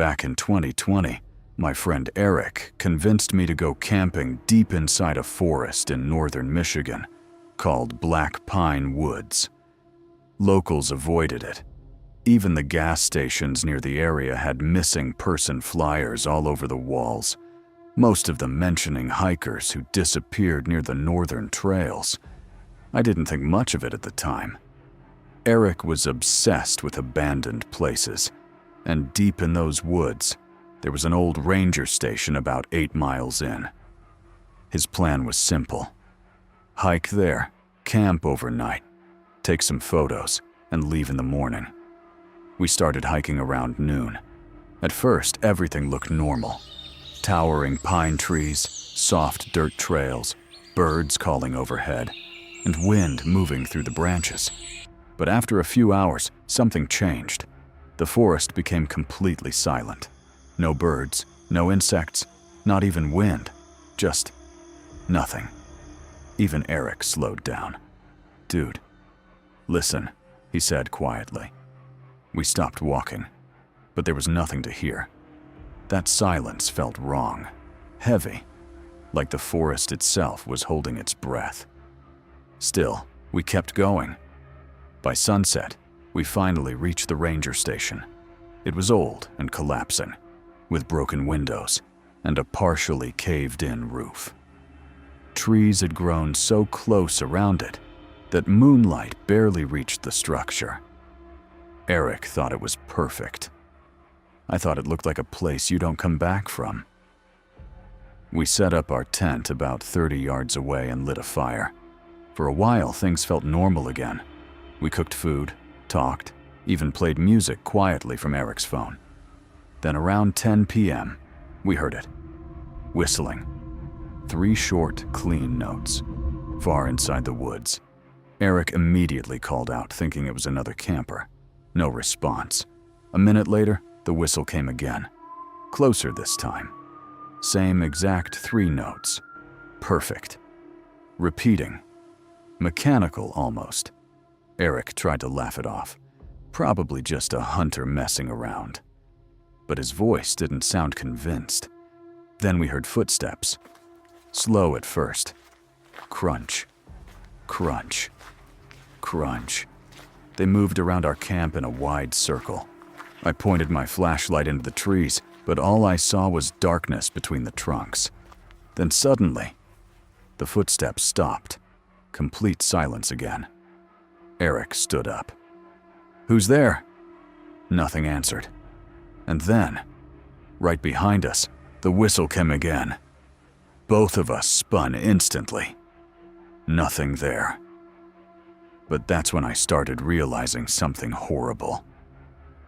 Back in 2020, my friend Eric convinced me to go camping deep inside a forest in northern Michigan called Black Pine Woods. Locals avoided it. Even the gas stations near the area had missing person flyers all over the walls, most of them mentioning hikers who disappeared near the northern trails. I didn't think much of it at the time. Eric was obsessed with abandoned places, and deep in those woods, there was an old ranger station about 8 miles in. His plan was simple. Hike there, camp overnight, take some photos, and leave in the morning. We started hiking around noon. At first, everything looked normal. Towering pine trees, soft dirt trails, birds calling overhead, and wind moving through the branches. But after a few hours, something changed. The forest became completely silent. No birds, no insects, not even wind. Just nothing. Even Eric slowed down. "Dude, listen," he said quietly. We stopped walking, but there was nothing to hear. That silence felt wrong, heavy, like the forest itself was holding its breath. Still, we kept going. By sunset, we finally reached the ranger station. It was old and collapsing, with broken windows and a partially caved-in roof. Trees had grown so close around it that moonlight barely reached the structure. Eric thought it was perfect. I thought it looked like a place you don't come back from. We set up our tent about 30 yards away and lit a fire. For a while, things felt normal again. We cooked food, talked, even played music quietly from Eric's phone. Then around 10 p.m., we heard it. Whistling. 3 short, clean notes, far inside the woods. Eric immediately called out, thinking it was another camper. No response. A minute later, the whistle came again. Closer this time. Same exact 3 notes. Perfect. Repeating. Mechanical almost. Eric tried to laugh it off. Probably just a hunter messing around. But his voice didn't sound convinced. Then we heard footsteps. Slow at first. Crunch. Crunch. Crunch. They moved around our camp in a wide circle. I pointed my flashlight into the trees, but all I saw was darkness between the trunks. Then suddenly, the footsteps stopped. Complete silence again. Eric stood up. "Who's there?" Nothing answered. And then, right behind us, the whistle came again. Both of us spun instantly. Nothing there. But that's when I started realizing something horrible.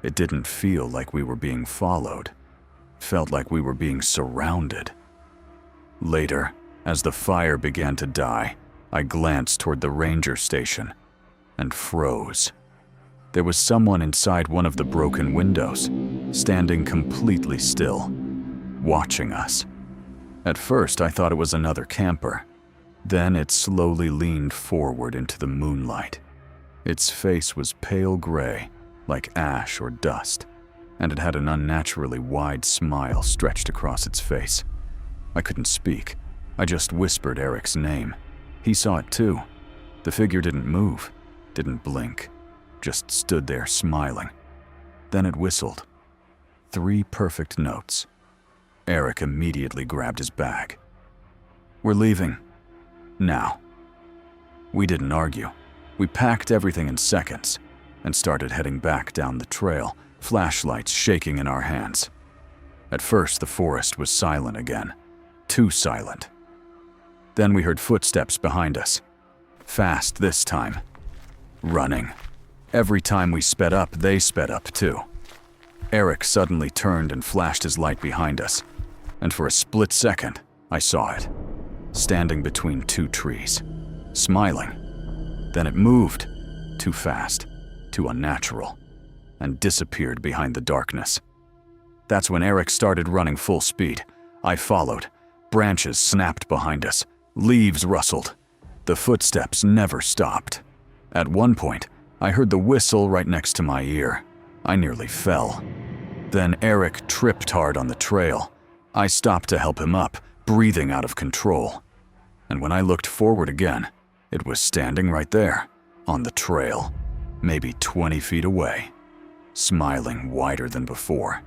It didn't feel like we were being followed. Felt like we were being surrounded. Later, as the fire began to die, I glanced toward the ranger station and froze. There was someone inside one of the broken windows, standing completely still, watching us. At first, I thought it was another camper. Then it slowly leaned forward into the moonlight. Its face was pale gray, like ash or dust, and it had an unnaturally wide smile stretched across its face. I couldn't speak. I just whispered Eric's name. He saw it too. The figure didn't move, didn't blink, just stood there smiling. Then it whistled. 3 perfect notes. Eric immediately grabbed his bag. "We're leaving. Now." We didn't argue. We packed everything in seconds and started heading back down the trail, flashlights shaking in our hands. At first, the forest was silent again. Too silent. Then we heard footsteps behind us. Fast this time. Running. Every time we sped up, they sped up too. Eric suddenly turned and flashed his light behind us. And for a split second, I saw it. Standing between 2 trees. Smiling. Then it moved. Too fast. Too unnatural. And disappeared behind the darkness. That's when Eric started running full speed. I followed. Branches snapped behind us. Leaves rustled. The footsteps never stopped. At one point, I heard the whistle right next to my ear. I nearly fell. Then Eric tripped hard on the trail. I stopped to help him up, breathing out of control. And when I looked forward again, it was standing right there, on the trail, maybe 20 feet away, smiling wider than before.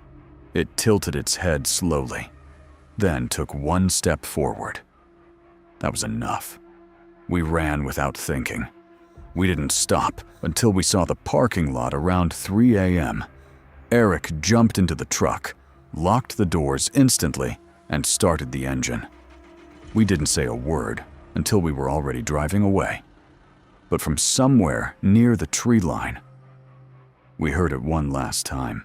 It tilted its head slowly, then took one step forward. That was enough. We ran without thinking. We didn't stop until we saw the parking lot around 3 a.m. Eric jumped into the truck, locked the doors instantly, and started the engine. We didn't say a word until we were already driving away. But from somewhere near the tree line, we heard it one last time.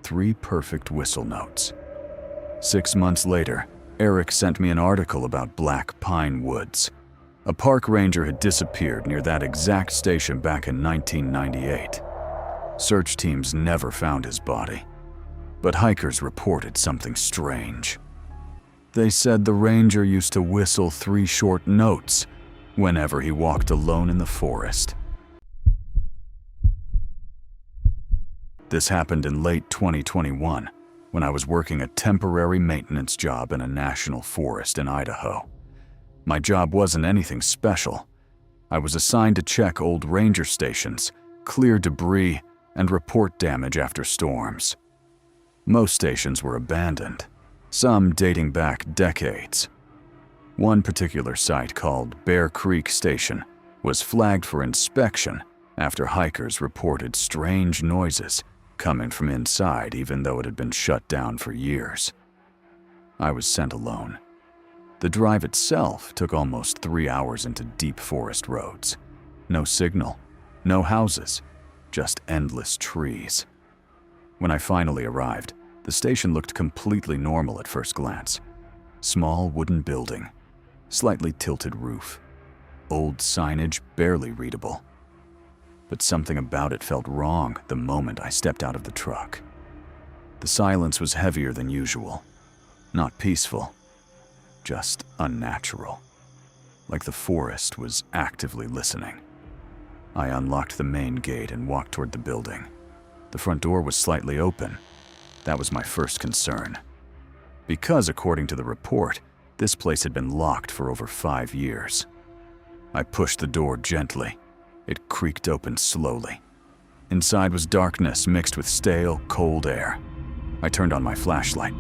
3 perfect whistle notes. 6 months later, Eric sent me an article about Black Pine Woods. A park ranger had disappeared near that exact station back in 1998. Search teams never found his body, but hikers reported something strange. They said the ranger used to whistle 3 short notes whenever he walked alone in the forest. This happened in late 2021, when I was working a temporary maintenance job in a national forest in Idaho. My job wasn't anything special. I was assigned to check old ranger stations, clear debris, and report damage after storms. Most stations were abandoned, some dating back decades. One particular site, called Bear Creek Station, was flagged for inspection after hikers reported strange noises coming from inside, even though it had been shut down for years. I was sent alone. The drive itself took almost 3 hours into deep forest roads. No signal, no houses, just endless trees. When I finally arrived, the station looked completely normal at first glance. Small wooden building, slightly tilted roof, old signage barely readable. But something about it felt wrong the moment I stepped out of the truck. The silence was heavier than usual, not peaceful, just unnatural, like the forest was actively listening. I unlocked the main gate and walked toward the building. The front door was slightly open. That was my first concern. Because, according to the report, this place had been locked for over 5 years. I pushed the door gently. It creaked open slowly. Inside was darkness mixed with stale, cold air. I turned on my flashlight.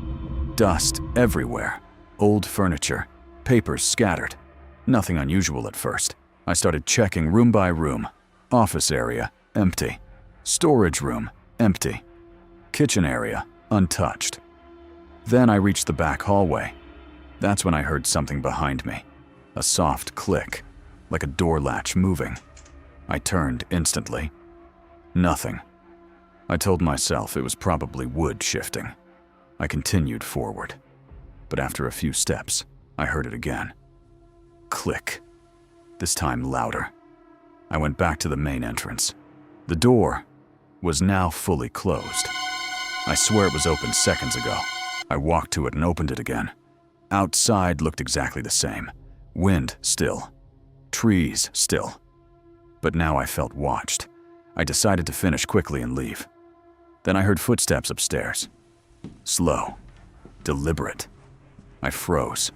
Dust everywhere. Old furniture. Papers scattered. Nothing unusual at first. I started checking room by room. Office area, empty. Storage room, empty. Kitchen area, untouched. Then I reached the back hallway. That's when I heard something behind me. A soft click, like a door latch moving. I turned instantly. Nothing. I told myself it was probably wood shifting. I continued forward. But after a few steps, I heard it again. Click. This time louder. I went back to the main entrance. The door was now fully closed. I swear it was open seconds ago. I walked to it and opened it again. Outside looked exactly the same. Wind still. Trees still. But now I felt watched. I decided to finish quickly and leave. Then I heard footsteps upstairs. Slow. Deliberate. I froze.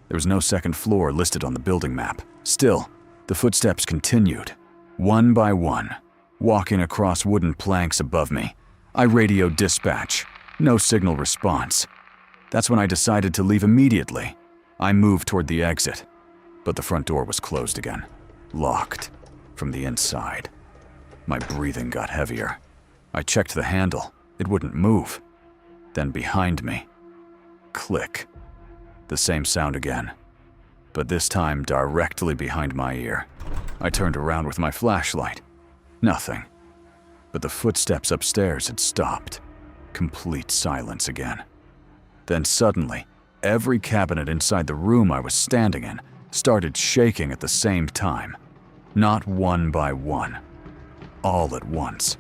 There was no second floor listed on the building map. Still, the footsteps continued, one by one, walking across wooden planks above me. I radioed dispatch. No signal response. That's when I decided to leave immediately. I moved toward the exit, but the front door was closed again, locked from the inside. My breathing got heavier. I checked the handle. It wouldn't move. Then behind me, click. The same sound again, but this time directly behind my ear. I turned around with my flashlight. Nothing. But the footsteps upstairs had stopped. Complete silence again. Then suddenly, every cabinet inside the room I was standing in started shaking at the same time. Not one by one. All at once.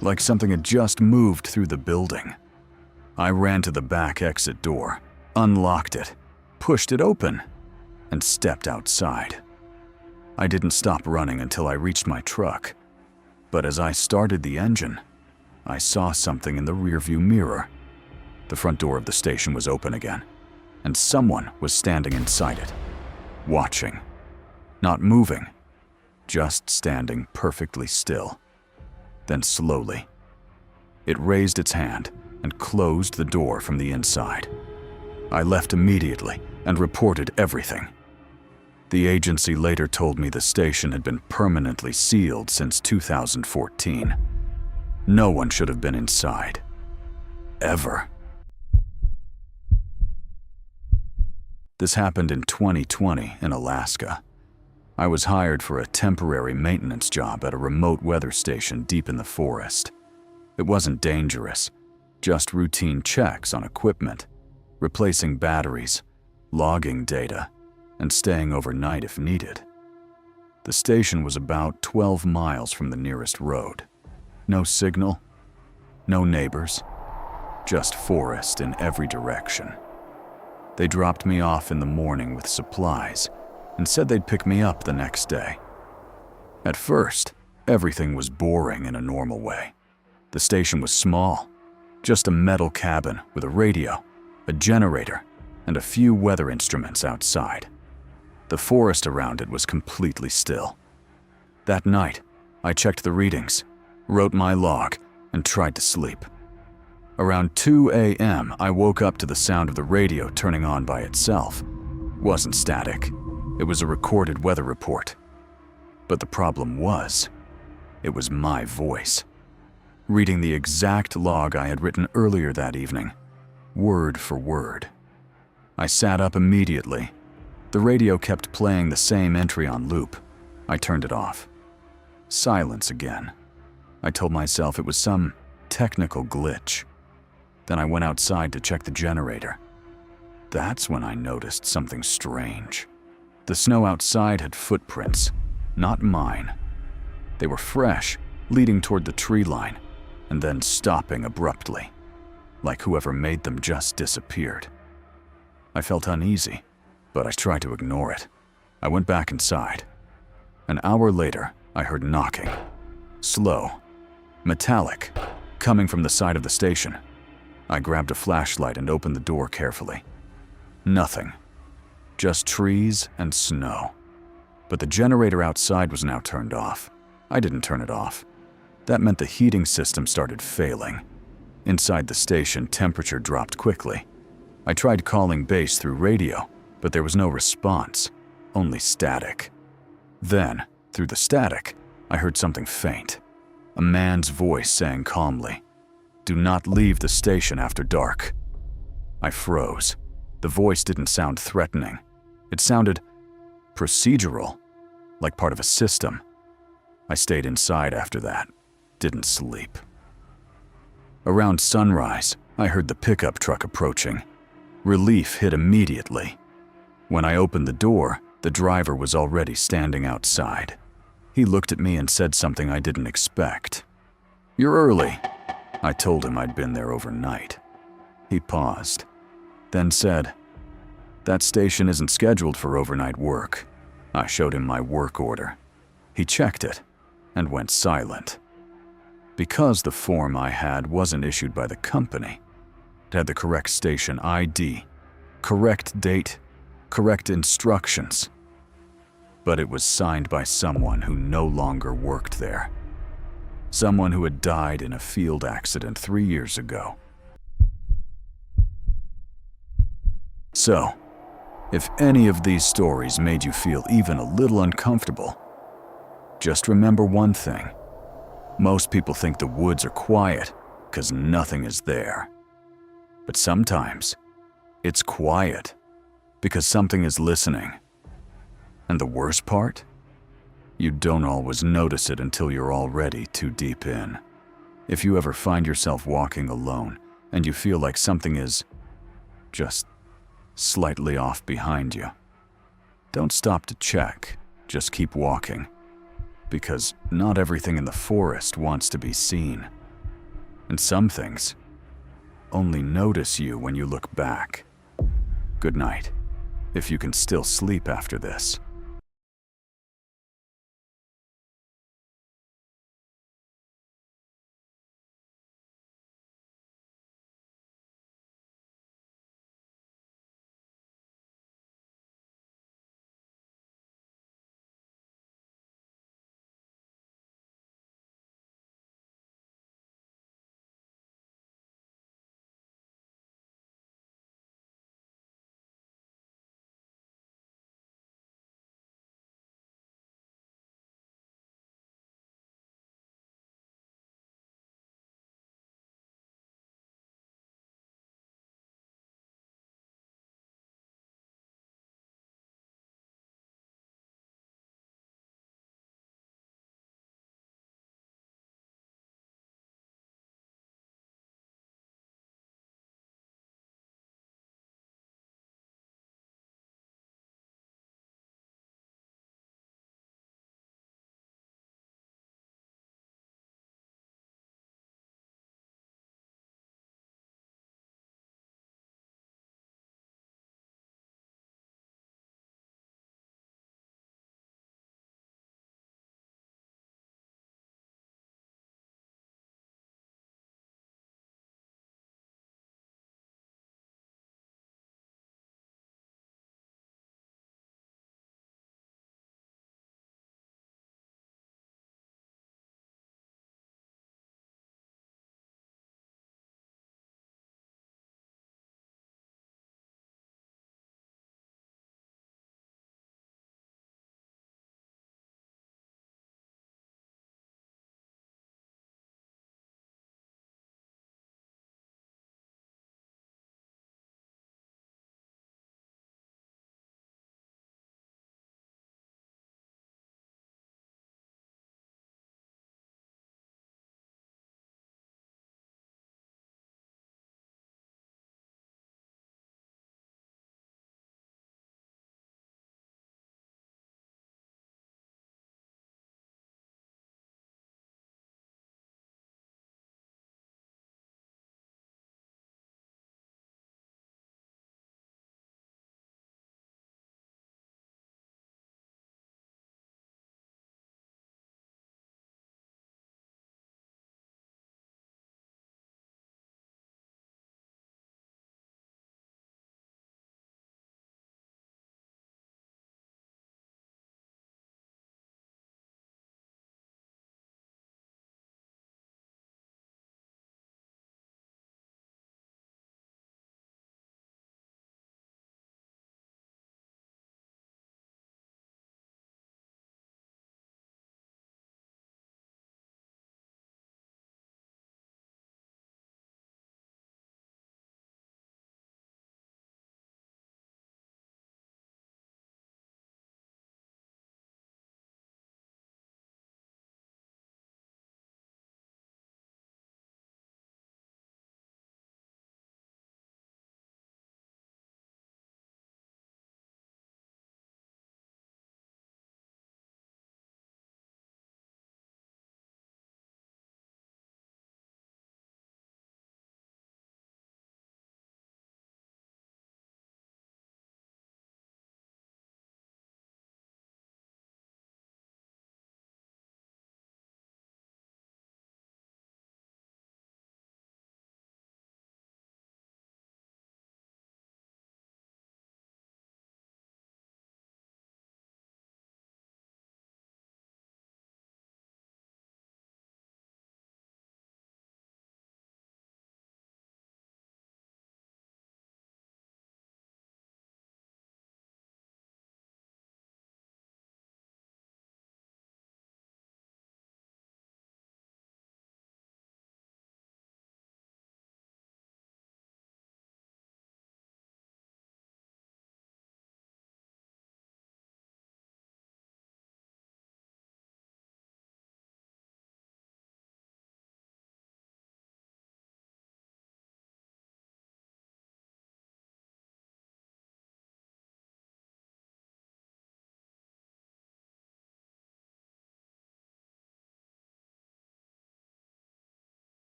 Like something had just moved through the building. I ran to the back exit door, unlocked it, pushed it open, and stepped outside. I didn't stop running until I reached my truck. But as I started the engine, I saw something in the rearview mirror. The front door of the station was open again, and someone was standing inside it, watching, not moving, just standing perfectly still. Then slowly, it raised its hand and closed the door from the inside. I left immediately and reported everything. The agency later told me the station had been permanently sealed since 2014. No one should have been inside. Ever. This happened in 2020 in Alaska. I was hired for a temporary maintenance job at a remote weather station deep in the forest. It wasn't dangerous, just routine checks on equipment, replacing batteries, logging data, and staying overnight if needed. The station was about 12 miles from the nearest road. No signal, no neighbors, just forest in every direction. They dropped me off in the morning with supplies and said they'd pick me up the next day. At first, everything was boring in a normal way. The station was small, just a metal cabin with a radio, a generator, and a few weather instruments outside. The forest around it was completely still. That night, I checked the readings, wrote my log, and tried to sleep. Around 2 a.m., I woke up to the sound of the radio turning on by itself. It wasn't static. It was a recorded weather report. But the problem was, it was my voice. Reading the exact log I had written earlier that evening, word for word. I sat up immediately. The radio kept playing the same entry on loop. I turned it off. Silence again. I told myself it was some technical glitch. Then I went outside to check the generator. That's when I noticed something strange. The snow outside had footprints, not mine. They were fresh, leading toward the tree line, and then stopping abruptly, like whoever made them just disappeared. I felt uneasy, but I tried to ignore it. I went back inside. An hour later, I heard knocking. Slow, metallic, coming from the side of the station. I grabbed a flashlight and opened the door carefully. Nothing. Just trees and snow. But the generator outside was now turned off. I didn't turn it off. That meant the heating system started failing. Inside the station, temperature dropped quickly. I tried calling base through radio, but there was no response, only static. Then, through the static, I heard something faint. A man's voice saying calmly, "Do not leave the station after dark." I froze. The voice didn't sound threatening. It sounded procedural, like part of a system. I stayed inside after that, didn't sleep. Around sunrise, I heard the pickup truck approaching. Relief hit immediately. When I opened the door, the driver was already standing outside. He looked at me and said something I didn't expect. "You're early." I told him I'd been there overnight. He paused, then said, "That station isn't scheduled for overnight work." I showed him my work order. He checked it and went silent. Because the form I had wasn't issued by the company, it had the correct station ID, correct date, correct instructions. But it was signed by someone who no longer worked there. Someone who had died in a field accident 3 years ago. So, if any of these stories made you feel even a little uncomfortable, just remember one thing. Most people think the woods are quiet because nothing is there. But sometimes, it's quiet because something is listening. And the worst part? You don't always notice it until you're already too deep in. If you ever find yourself walking alone and you feel like something is just slightly off behind you, don't stop to check, just keep walking. Because not everything in the forest wants to be seen. And some things only notice you when you look back. Good night, if you can still sleep after this.